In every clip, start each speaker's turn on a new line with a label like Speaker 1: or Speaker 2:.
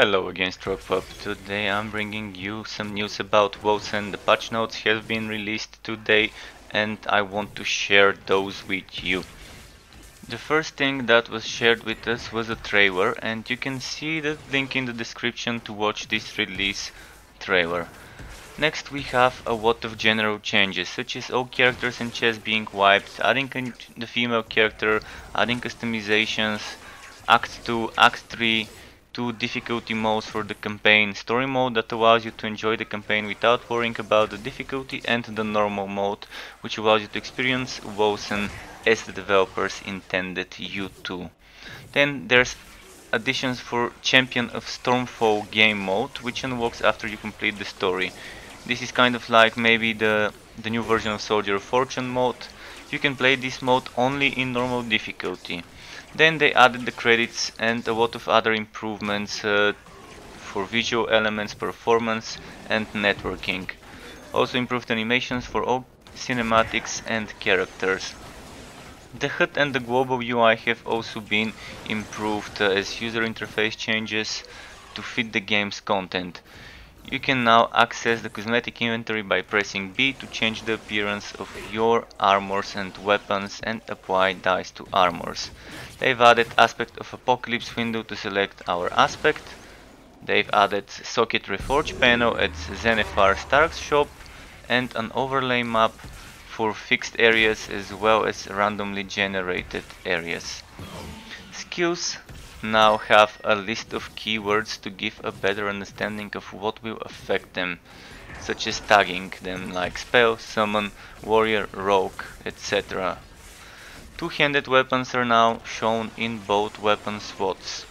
Speaker 1: Hello again, Strokepup. Today I'm bringing you some news about Wolcen. The patch notes have been released today and I want to share those with you. The first thing that was shared with us was a trailer, and you can see the link in the description to watch this release trailer. Next we have a lot of general changes, such as all characters and chests being wiped, adding the female character, adding customizations, Act 2, Act 3, 2 difficulty modes for the campaign, story mode that allows you to enjoy the campaign without worrying about the difficulty, and the normal mode, which allows you to experience Wolcen as the developers intended you to. Then there's additions for Champion of Stormfall game mode, which unlocks after you complete the story. This is kind of like maybe the new version of Soldier of Fortune mode. You can play this mode only in normal difficulty. Then they added the credits and a lot of other improvements for visual elements, performance and networking. Also improved animations for all cinematics and characters. The HUD and the global UI have also been improved as user interface changes to fit the game's content. You can now access the cosmetic inventory by pressing B to change the appearance of your armors and weapons and apply dice to armors. They've added aspect of apocalypse window to select our aspect. They've added socket reforge panel at Zenithar Stark's shop and an overlay map for fixed areas as well as randomly generated areas. Skills now have a list of keywords to give a better understanding of what will affect them, such as tagging them like spell, summon, warrior, rogue, etc. Two-handed weapons are now shown in both weapon slots.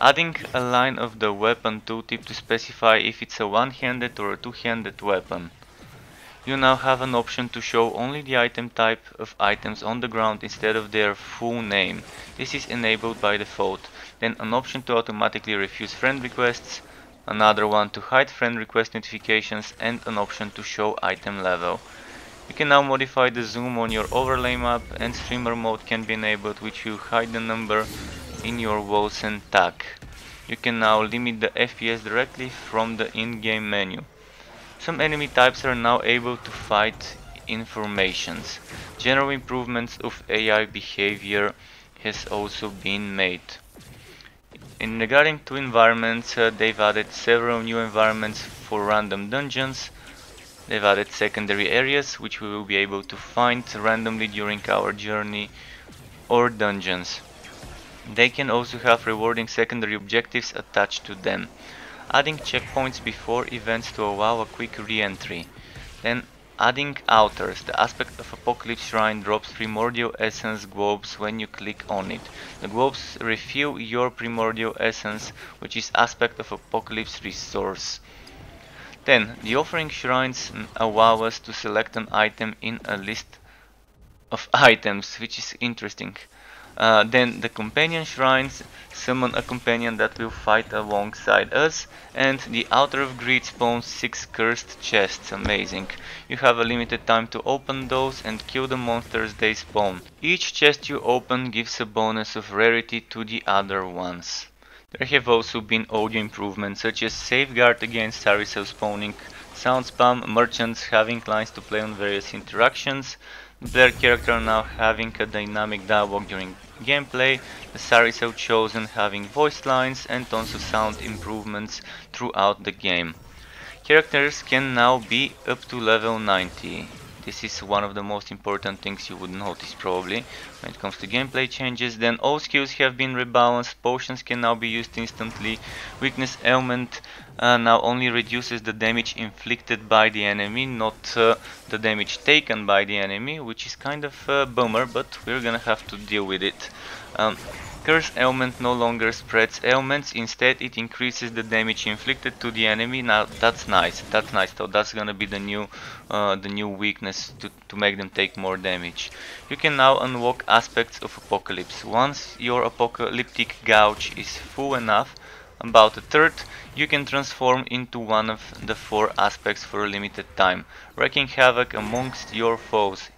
Speaker 1: Adding a line of the weapon tooltip to specify if it's a one-handed or a two-handed weapon. You now have an option to show only the item type of items on the ground instead of their full name. This is enabled by default. Then an option to automatically refuse friend requests, another one to hide friend request notifications, and an option to show item level. You can now modify the zoom on your overlay map, and streamer mode can be enabled, which will hide the number in your Wolcen tag. You can now limit the FPS directly from the in-game menu. Some enemy types are now able to fight informations. General improvements of AI behavior has also been made. In regarding to environments, they've added several new environments for random dungeons. They've added secondary areas which we will be able to find randomly during our journey or dungeons. They can also have rewarding secondary objectives attached to them. Adding checkpoints before events to allow a quick re-entry. Then adding altars. The aspect of Apocalypse Shrine drops Primordial Essence globes when you click on it. The globes refill your Primordial Essence, which is aspect of Apocalypse resource. Then the offering shrines allow us to select an item in a list of items, which is interesting. Then the companion shrines summon a companion that will fight alongside us, and the Altar of Greed spawns 6 cursed chests. Amazing. You have a limited time to open those and kill the monsters they spawn. Each chest you open gives a bonus of rarity to the other ones. There have also been audio improvements such as safeguard against Saricel spawning, sound spam, merchants having lines to play on various interactions, the player character now having a dynamic dialogue during gameplay, the Saricel chosen having voice lines, and tons of sound improvements throughout the game. Characters can now be up to level 90. This is one of the most important things you would notice probably when it comes to gameplay changes. Then all skills have been rebalanced, potions can now be used instantly, weakness ailment now only reduces the damage inflicted by the enemy, not the damage taken by the enemy, which is kind of a bummer, but we're gonna have to deal with it. Curse ailment no longer spreads ailments, instead it increases the damage inflicted to the enemy. Now that's nice, so that's gonna be the new weakness to make them take more damage. You can now unlock aspects of Apocalypse. Once your apocalyptic gouge is full enough, about a third, you can transform into one of the 4 aspects for a limited time, wreaking havoc amongst your foes.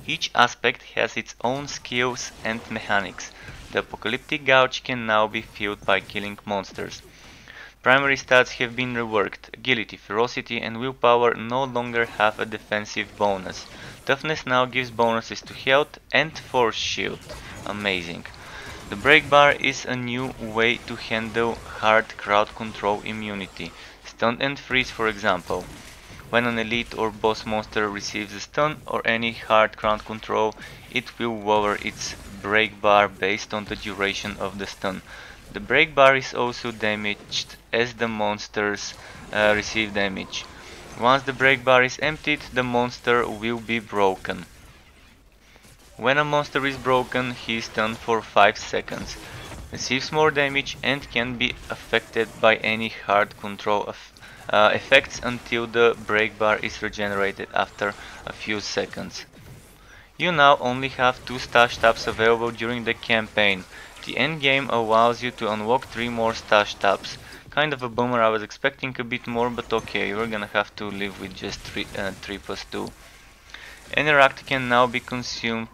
Speaker 1: Each aspect has its own skills and mechanics. The apocalyptic gouge can now be filled by killing monsters. Primary stats have been reworked. Agility, ferocity, and willpower no longer have a defensive bonus. Toughness now gives bonuses to health and force shield. Amazing. The break bar is a new way to handle hard crowd control immunity. Stun and freeze, for example. When an elite or boss monster receives a stun or any hard crowd control, it will lower its break bar based on the duration of the stun. The break bar is also damaged as the monsters receive damage. Once the break bar is emptied, the monster will be broken. When a monster is broken, he is stunned for 5 seconds, receives more damage and can be affected by any hard control effects until the break bar is regenerated after a few seconds. You now only have 2 stash tabs available during the campaign. The endgame allows you to unlock 3 more stash tabs. Kind of a bummer, I was expecting a bit more, but okay, we're gonna have to live with just 3 plus 2. Interact can now be consumed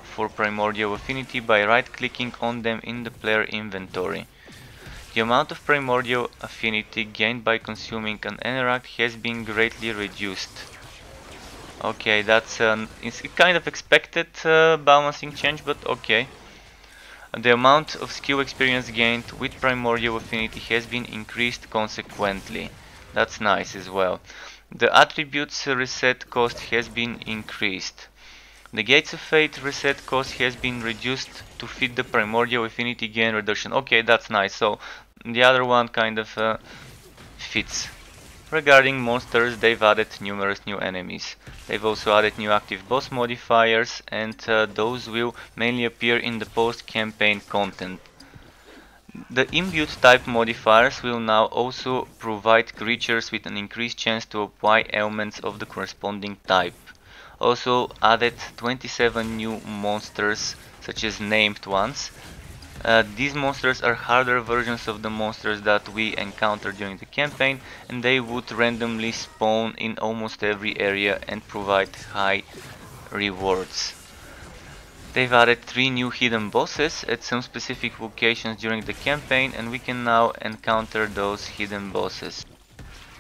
Speaker 1: for Primordial Affinity by right-clicking on them in the player inventory. The amount of Primordial Affinity gained by consuming an Interact has been greatly reduced. Okay, that's it's kind of expected balancing change, but okay. The amount of skill experience gained with Primordial Affinity has been increased consequently. That's nice as well. The attributes reset cost has been increased. The Gates of Fate reset cost has been reduced to fit the Primordial Affinity gain reduction. Okay, that's nice. So the other one kind of fits. Regarding monsters, they've added numerous new enemies. They've also added new active boss modifiers, and those will mainly appear in the post-campaign content. The imbued type modifiers will now also provide creatures with an increased chance to apply ailments of the corresponding type. Also added 27 new monsters, such as named ones. These monsters are harder versions of the monsters that we encountered during the campaign, and they would randomly spawn in almost every area and provide high rewards. They've added 3 new hidden bosses at some specific locations during the campaign, and we can now encounter those hidden bosses.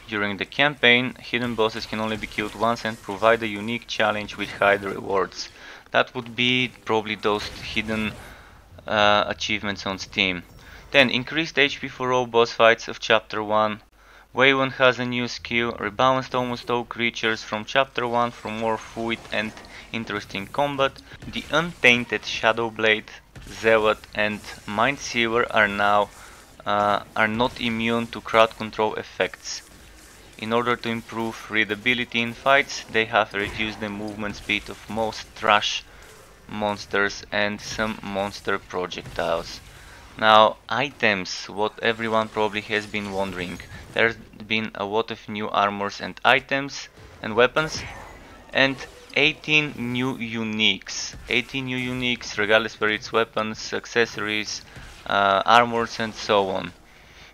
Speaker 1: During the campaign, hidden bosses can only be killed once and provide a unique challenge with high rewards. That would be probably those hidden achievements on Steam. Then, increased HP for all boss fights of Chapter 1. Wolcen has a new skill, rebalanced almost all creatures from Chapter 1 for more fluid and interesting combat. The Untainted Shadowblade, Zealot and Mindsealer are not immune to crowd control effects. In order to improve readability in fights, they have reduced the movement speed of most trash monsters and some monster projectiles. Now, items, what everyone probably has been wondering. There's been a lot of new armors and items and weapons, and 18 new uniques. 18 new uniques, regardless whether it's weapons, accessories, armors and so on.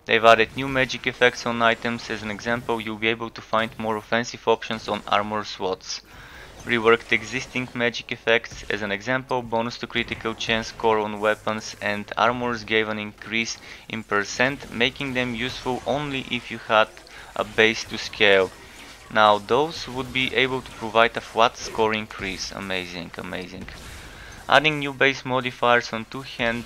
Speaker 1: They've added new magic effects on items. As an example, you'll be able to find more offensive options on armor slots. Reworked existing magic effects. As an example, bonus to critical chance score on weapons and armors gave an increase in percent, making them useful only if you had a base to scale. Now those would be able to provide a flat score increase. Amazing, amazing. Adding new base modifiers on two-hand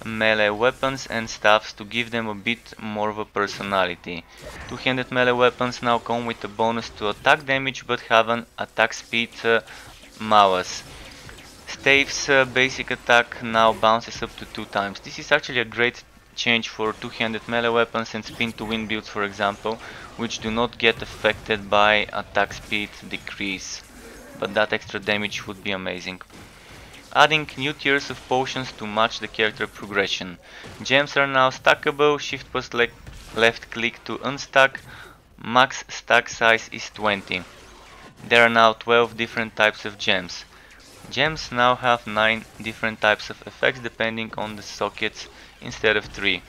Speaker 1: melee weapons and staffs to give them a bit more of a personality. Two-handed melee weapons now come with a bonus to attack damage but have an attack speed malus. Stave's basic attack now bounces up to 2 times. This is actually a great change for two-handed melee weapons and spin to win builds, for example, which do not get affected by attack speed decrease, but that extra damage would be amazing. Adding new tiers of potions to match the character progression. Gems are now stackable, shift plus left click to unstack, max stack size is 20. There are now 12 different types of gems. Gems now have 9 different types of effects depending on the sockets instead of 3.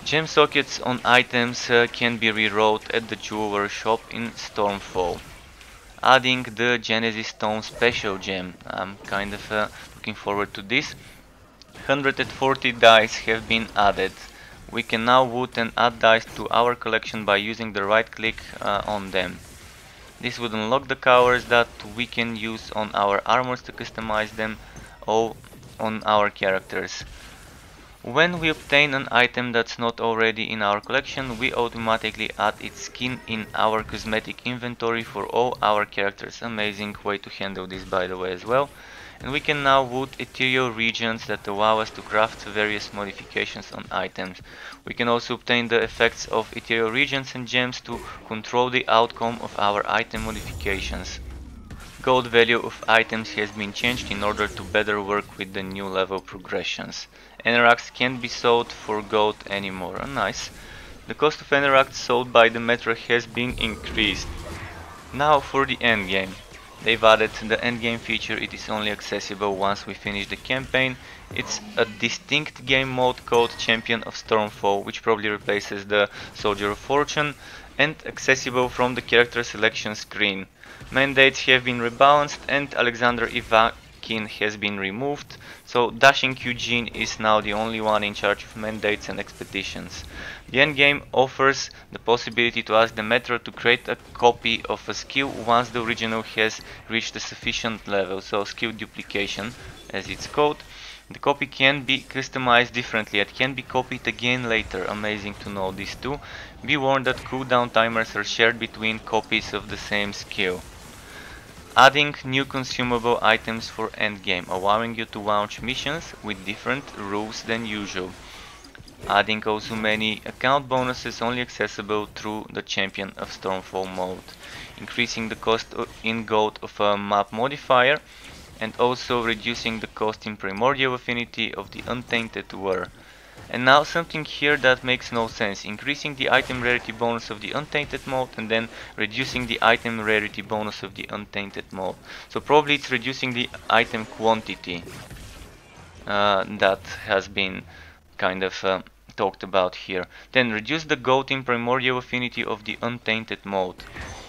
Speaker 1: Gem sockets on items can be rewrote at the jeweler shop in Stormfall. Adding the Genesis Stone special gem. I'm kind of looking forward to this. 140 dice have been added. We can now wood and add dice to our collection by using the right click on them. This would unlock the covers that we can use on our armors to customize them or on our characters. When we obtain an item that's not already in our collection, we automatically add its skin in our cosmetic inventory for all our characters. Amazing way to handle this, by the way, as well. And we can now wood ethereal regions that allow us to craft various modifications on items. We can also obtain the effects of ethereal regions and gems to control the outcome of our item modifications. Gold value of items has been changed in order to better work with the new level progressions. Anoraks can't be sold for gold anymore. Oh, nice. The cost of Anoraks sold by the metro has been increased. Now for the endgame. They've added the endgame feature. It is only accessible once we finish the campaign. It's a distinct game mode called Champion of Stormfall, which probably replaces the Soldier of Fortune, and accessible from the character selection screen. Mandates have been rebalanced and Alexander Ivakin has been removed, so Dashing Eugene is now the only one in charge of mandates and expeditions. The endgame offers the possibility to ask the Metro to create a copy of a skill once the original has reached a sufficient level, so skill duplication as it's called. The copy can be customized differently, it can be copied again later. Amazing to know this too. Be warned that cooldown timers are shared between copies of the same skill. Adding new consumable items for endgame, allowing you to launch missions with different rules than usual. Adding also many account bonuses only accessible through the Champion of Stormfall mode. Increasing the cost in gold of a map modifier, and also reducing the cost in Primordial Affinity of the Untainted War. And now something here that makes no sense, increasing the item rarity bonus of the Untainted mode and then reducing the item rarity bonus of the Untainted mode. So probably it's reducing the item quantity that has been kind of talked about here. Then reduce the gold in Primordial Affinity of the Untainted mode.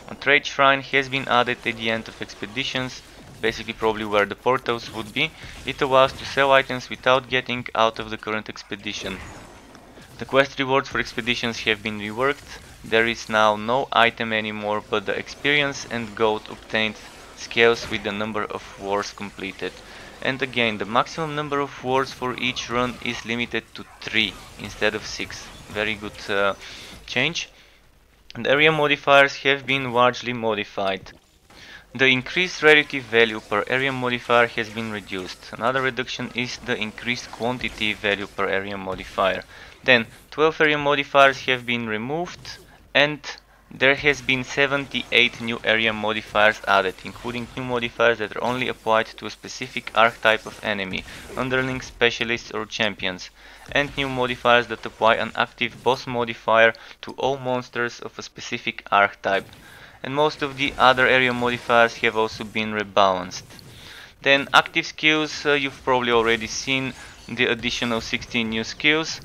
Speaker 1: A trade shrine has been added at the end of expeditions, basically probably where the portals would be. It allows to sell items without getting out of the current expedition. The quest rewards for expeditions have been reworked. There is now no item anymore but the experience and gold obtained scales with the number of wars completed. And again, the maximum number of wars for each run is limited to 3 instead of 6. Very good change. And area modifiers have been largely modified. The increased rarity value per area modifier has been reduced. Another reduction is the increased quantity value per area modifier. Then 12 area modifiers have been removed and there has been 78 new area modifiers added, including new modifiers that are only applied to a specific archetype of enemy, underling, specialists or champions, and new modifiers that apply an active boss modifier to all monsters of a specific archetype. And most of the other area modifiers have also been rebalanced. Then active skills, you've probably already seen the additional 16 new skills.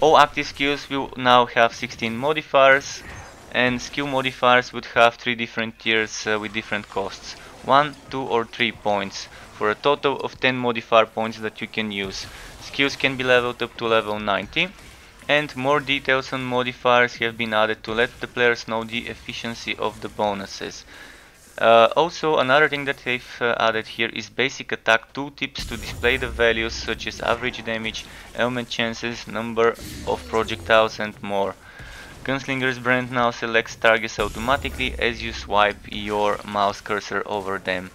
Speaker 1: All active skills will now have 16 modifiers, and skill modifiers would have 3 different tiers with different costs. 1, 2 or 3 points, for a total of 10 modifier points that you can use. Skills can be leveled up to level 90. And more details on modifiers have been added to let the players know the efficiency of the bonuses. Also, another thing that they've added here is basic attack tooltips to display the values such as average damage, element chances, number of projectiles and more. Gunslinger's brand now selects targets automatically as you swipe your mouse cursor over them.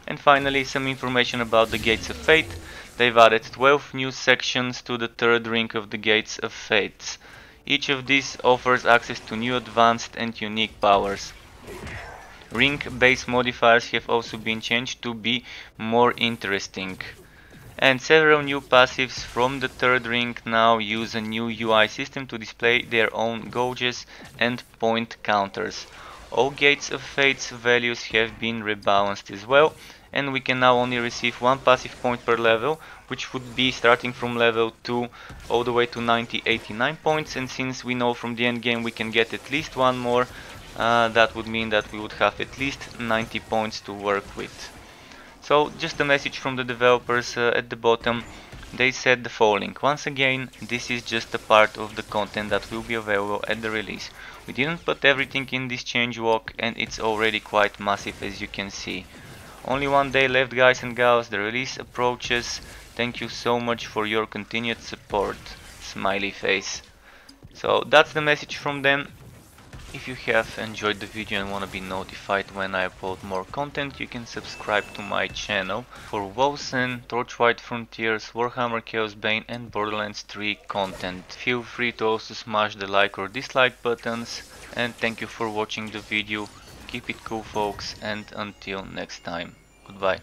Speaker 1: And finally, some information about the Gates of Fate. They've added 12 new sections to the third ring of the Gates of Fates. Each of these offers access to new advanced and unique powers. Ring-based modifiers have also been changed to be more interesting. And several new passives from the third ring now use a new UI system to display their own gauges and point counters. All Gates of Fate's values have been rebalanced as well, and we can now only receive 1 passive point per level, which would be starting from level 2 all the way to 90-89 points, and since we know from the end game we can get at least 1 more, that would mean that we would have at least 90 points to work with. So just a message from the developers at the bottom. They said the following: once again, this is just a part of the content that will be available at the release. We didn't put everything in this changelog and it's already quite massive, as you can see. Only one day left, guys and gals, the release approaches. Thank you so much for your continued support. Smiley face. So that's the message from them. If you have enjoyed the video and want to be notified when I upload more content, you can subscribe to my channel for Wolcen, Torchlight Frontiers, Warhammer Chaos Bane and Borderlands 3 content. Feel free to also smash the like or dislike buttons, and thank you for watching the video. Keep it cool, folks, and until next time, goodbye.